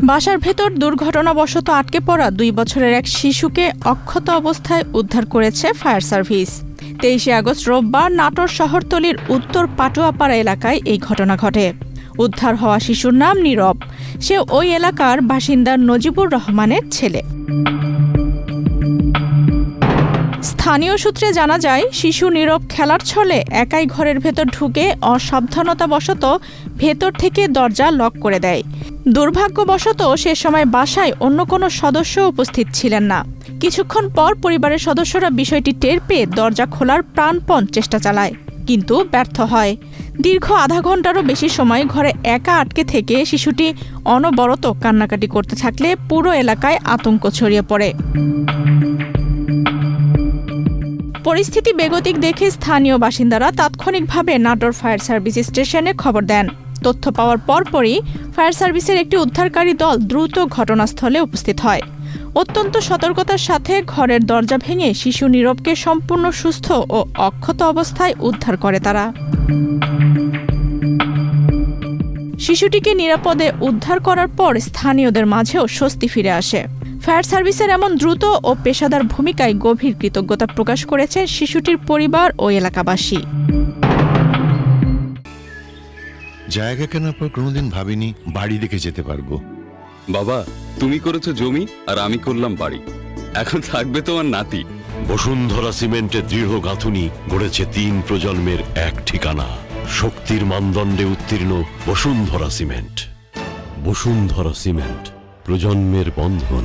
বাসার ভেতর দুর্ঘটনাবশত আটকে পড়া 2 বছরের এক শিশুকে অক্ষত অবস্থায় উদ্ধার করেছে ফায়ার সার্ভিস। 23 আগস্ট রোববার নাটোর শহরতলির উত্তর পাটুয়াপাড়া এলাকায় এই ঘটনা ঘটে। উদ্ধার হওয়া শিশুর নাম নীরব। সে ওই এলাকার বাসিন্দা নজিবুর রহমানের ছেলে। স্থানীয় সূত্রে জানা যায়, শিশু নীরব খেলার ছলে একাই ঘরের ভেতর ঢুকে অসাবধানতাবশত ভেতর থেকে দরজা লক করে দেয়। দুর্ভাগ্যবশত সে সময় বাসায় অন্য কোনো সদস্য উপস্থিত ছিলেন না। কিছুক্ষণ পর পরিবারের সদস্যরা বিষয়টি টের পেয়ে দরজা খোলার প্রাণপণ চেষ্টা চালায়, কিন্তু ব্যর্থ হয়। দীর্ঘ আধা ঘন্টারও বেশি সময় ঘরে একা আটকে থেকে শিশুটি অনবরত কান্নাকাটি করতে থাকলে পুরো এলাকায় আতঙ্ক ছড়িয়ে পড়ে। পরিস্থিতি বেগতিক দেখে স্থানীয় বাসিন্দারা তাৎক্ষণিকভাবে নাটোর ফায়ার সার্ভিস স্টেশনে খবর দেন। তথ্য পাওয়ার পরপরই ফায়ার সার্ভিসের একটি উদ্ধারকারী দল দ্রুত ঘটনাস্থলে উপস্থিত হয়। অত্যন্ত সতর্কতার সাথে ঘরের দরজা ভেঙে শিশু নীরবকে সম্পূর্ণ সুস্থ ও অক্ষত অবস্থায় উদ্ধার করে তারা। শিশুটিকে নিরাপদে উদ্ধার করার পর স্থানীয়দের মাঝেও স্বস্তি ফিরে আসে। ফায়ার সার্ভিসের এমন দ্রুত ও পেশাদার ভূমিকায় গভীর কৃতজ্ঞতা প্রকাশ করেছে শিশুটির পরিবার ও এলাকাবাসী। জায়গা কেনার পর কোনোদিন ভাবিনি বাড়ি দেখে যেতে পারবো। বাবা, তুমি করেছো জমি আর আমি করলাম বাড়ি। এখন থাকবে তোমার নাতি। বসুন্ধরা সিমেন্টের দৃঢ় গাঁথুনি গড়েছে 3 প্রজন্মের এক ঠিকানা। শক্তির মানদণ্ডে উত্তীর্ণ বসুন্ধরা সিমেন্ট। বসুন্ধরা সিমেন্ট, প্রজন্মের বন্ধন।